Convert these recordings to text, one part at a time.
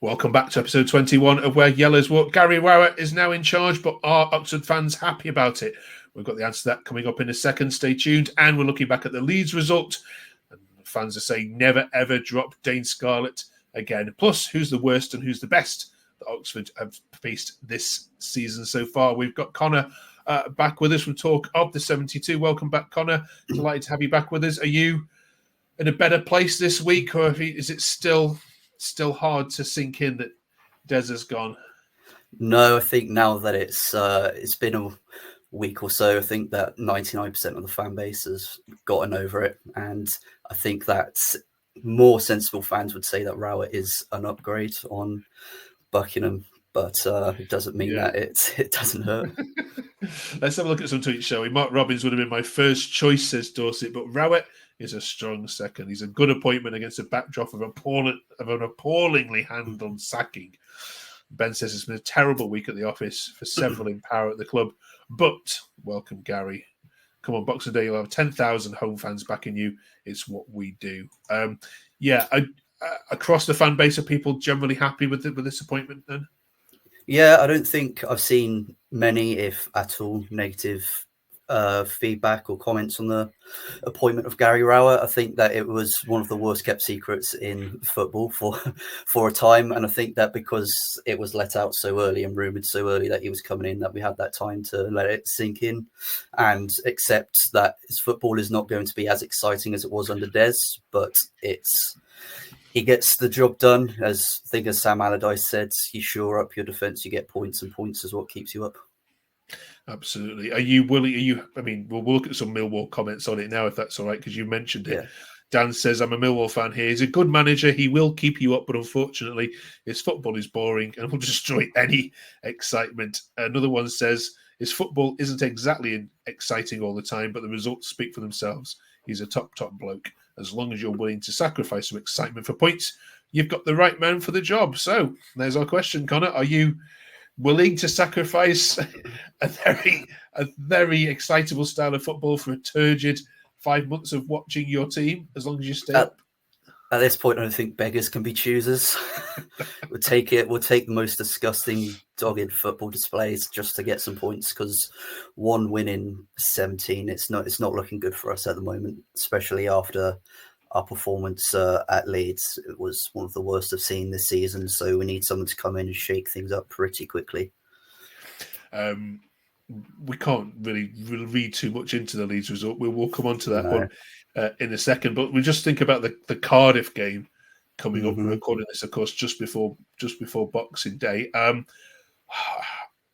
Welcome back to episode 21 of Where Yellows Walk. Gary Rowett is now in charge, but are Oxford fans happy about it? We've got the answer to that coming up in a second. Stay tuned. And we're looking back at the Leeds result. And fans are saying never, ever drop Dane Scarlett again. Plus, who's the worst and who's the best that Oxford have faced this season so far. We've got Connor back with us from Talk of the 72. Welcome back, Connor. Delighted to have you back with us. Are you in a better place this week, or is it still hard to sink in that Des has gone? No, I think now that it's been a week or so, I think that 99% of the fan base has gotten over it, and I think that more sensible fans would say that Rowett is an upgrade on Buckingham, but it doesn't mean that it doesn't hurt. Let's have a look at some tweets, shall we? Mark Robbins would have been my first choice, says Dorset, but Rowett is a strong second. He's a good appointment against a backdrop of an appallingly handled sacking. Ben says it's been a terrible week at the office for several in power at the club, but welcome, Gary. Come on, Boxing Day, you'll have 10,000 home fans backing you. It's what we do. Across the fan base, are people generally happy with this appointment then? Yeah, I don't think I've seen many, if at all, negative feedback or comments on the appointment of Gary Rowett. I think that it was one of the worst kept secrets in football for a time, and I think that because it was let out so early and rumoured so early that he was coming in, that we had that time to let it sink in and accept that his football is not going to be as exciting as it was under Des, but he gets the job done. As Sam Allardyce said, you shore up your defence, you get points, and points is what keeps you up. Absolutely. Are you willing? We'll look at some Millwall comments on it now, if that's all right, because you mentioned it. Yeah. Dan says, I'm a Millwall fan here. He's a good manager. He will keep you up, but unfortunately, his football is boring and will destroy any excitement. Another one says, his football isn't exactly exciting all the time, but the results speak for themselves. He's a top bloke. As long as you're willing to sacrifice some excitement for points, you've got the right man for the job. So there's our question, Connor. Are you willing to sacrifice a very excitable style of football for a turgid 5 months of watching your team, as long as you stay up? At this point, I don't think beggars can be choosers. We'll take the most disgusting, dogged football displays just to get some points, because one win in 17, it's not looking good for us at the moment, especially after our performance at Leeds. It was one of the worst I've seen this season, so we need someone to come in and shake things up pretty quickly. We can't really read too much into the Leeds result. We'll come on to that one in a second, but we just think about the Cardiff game coming up. We're recording this, of course, just before Boxing Day.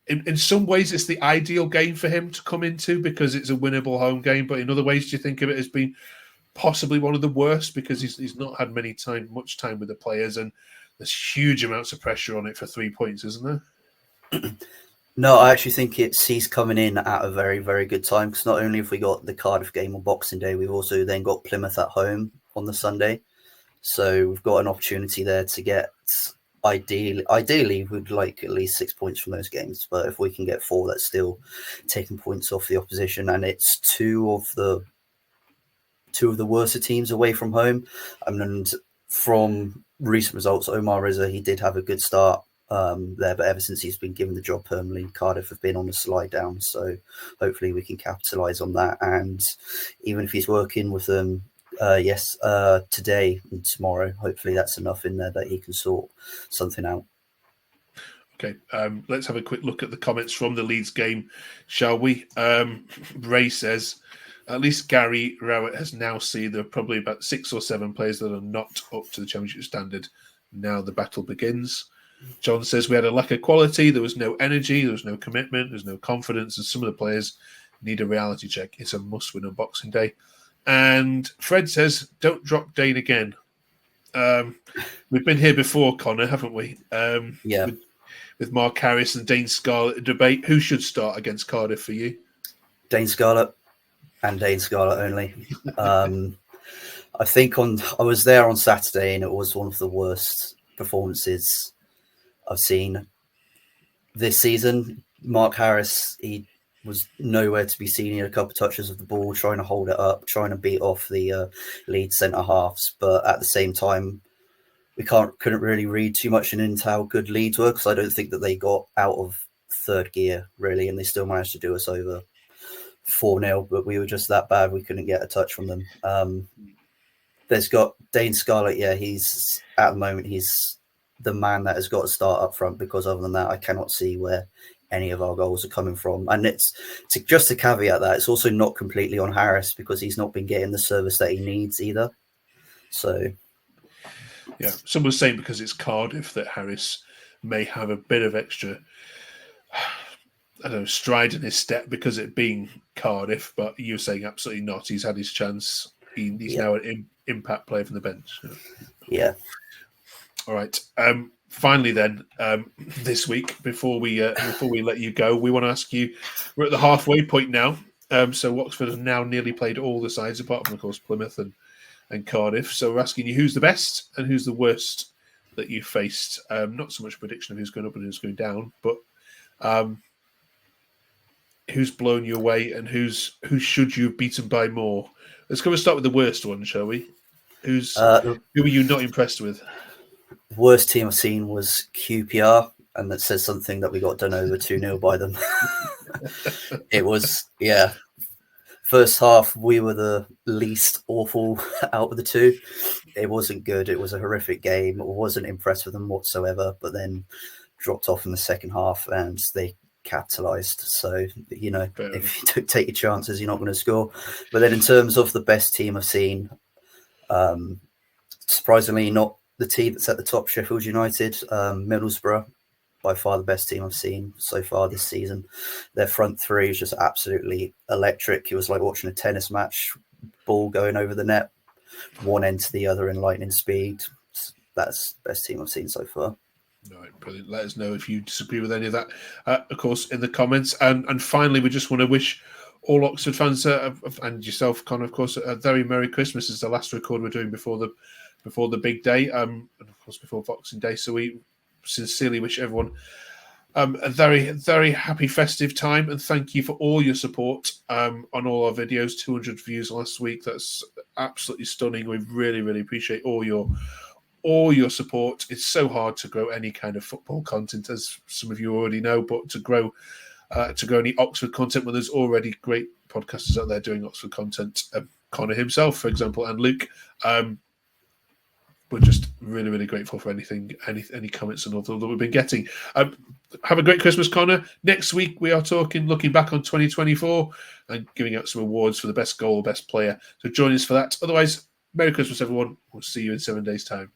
In some ways, it's the ideal game for him to come into because it's a winnable home game. But in other ways, do you think of it as being possibly one of the worst because he's not had much time with the players, and there's huge amounts of pressure on it for 3 points, isn't there? No, I actually think he's coming in at a very, very good time, because not only have we got the Cardiff game on Boxing Day, we've also then got Plymouth at home on the Sunday. So we've got an opportunity there to get, ideally we'd like at least 6 points from those games. But if we can get 4, that's still taking points off the opposition. And it's two of the worst teams away from home. And from recent results, Omar Rizza, he did have a good start there, but ever since he's been given the job permanently, Cardiff have been on the slide down. So hopefully we can capitalise on that. And even if he's working with them, today and tomorrow, hopefully that's enough in there that he can sort something out. Okay, let's have a quick look at the comments from the Leeds game, shall we? Ray says, at least Gary Rowett has now seen there are probably about 6 or 7 players that are not up to the Championship standard. Now the battle begins. John says, we had a lack of quality. There was no energy. There was no commitment. There's no confidence. And some of the players need a reality check. It's a must-win on Boxing Day. And Fred says, don't drop Dane again. We've been here before, Connor, haven't we? Yeah. With Mark Harris and Dane Scarlett debate. Who should start against Cardiff for you? Dane Scarlett. And Dane Scarlett only. I think I was there on Saturday, and it was one of the worst performances I've seen this season. Mark Harris, he was nowhere to be seen. He had a couple of touches of the ball, trying to hold it up, trying to beat off the Leeds centre halves. But at the same time, couldn't really read too much into how good Leeds were, because I don't think that they got out of third gear really, and they still managed to do us over 4-0. But we were just that bad; we couldn't get a touch from them. There's got Dane Scarlett. Yeah, he's at the moment he's the man that has got to start up front, because other than that, I cannot see where any of our goals are coming from. And it's just to caveat that it's also not completely on Harris, because he's not been getting the service that he needs either. So, yeah, someone's saying because it's Cardiff that Harris may have a bit of extra, I don't know, stride in his step because it being Cardiff, but you're saying absolutely not. He's had his chance. He's now an impact player from the bench. Yeah. All right. Finally, then, this week before we let you go, we want to ask you. We're at the halfway point now. So Oxford have now nearly played all the sides, apart from, of course, Plymouth and Cardiff. So we're asking you who's the best and who's the worst that you faced. Not so much a prediction of who's going up and who's going down, but who's blown you away and who should you have beaten by more? Let's go and start with the worst one, shall we? Who were you not impressed with? The worst team I've seen was QPR, and that says something that we got done over 2-0 by them. It was, first half, we were the least awful out of the two. It wasn't good. It was a horrific game. I wasn't impressed with them whatsoever, but then dropped off in the second half and they capitalised. So, if you don't take your chances, you're not going to score. But then in terms of the best team I've seen, surprisingly not the team that's at the top, Sheffield United, Middlesbrough, by far the best team I've seen so far this season. Their front three is just absolutely electric. It was like watching a tennis match, ball going over the net, one end to the other in lightning speed. That's the best team I've seen so far. All right, brilliant. Let us know if you disagree with any of that, of course, in the comments. And finally, we just want to wish all Oxford fans and yourself, Connor, of course, a very Merry Christmas. It's the last record we're doing before the big day, and of course before Boxing Day. So we sincerely wish everyone a very, very happy festive time, and thank you for all your support on all our videos. 200 views last week. That's absolutely stunning. We really, really appreciate all your support. It's so hard to grow any kind of football content, as some of you already know, but to grow any Oxford content when there's already great podcasters out there doing Oxford content, Connor himself, for example, and Luke. We're just really, really grateful for any comments and all that we've been getting. Have a great Christmas, Connor. Next week we are looking back on 2024 and giving out some awards for the best goal, best player. So join us for that. Otherwise, Merry Christmas, everyone. We'll see you in 7 days' time.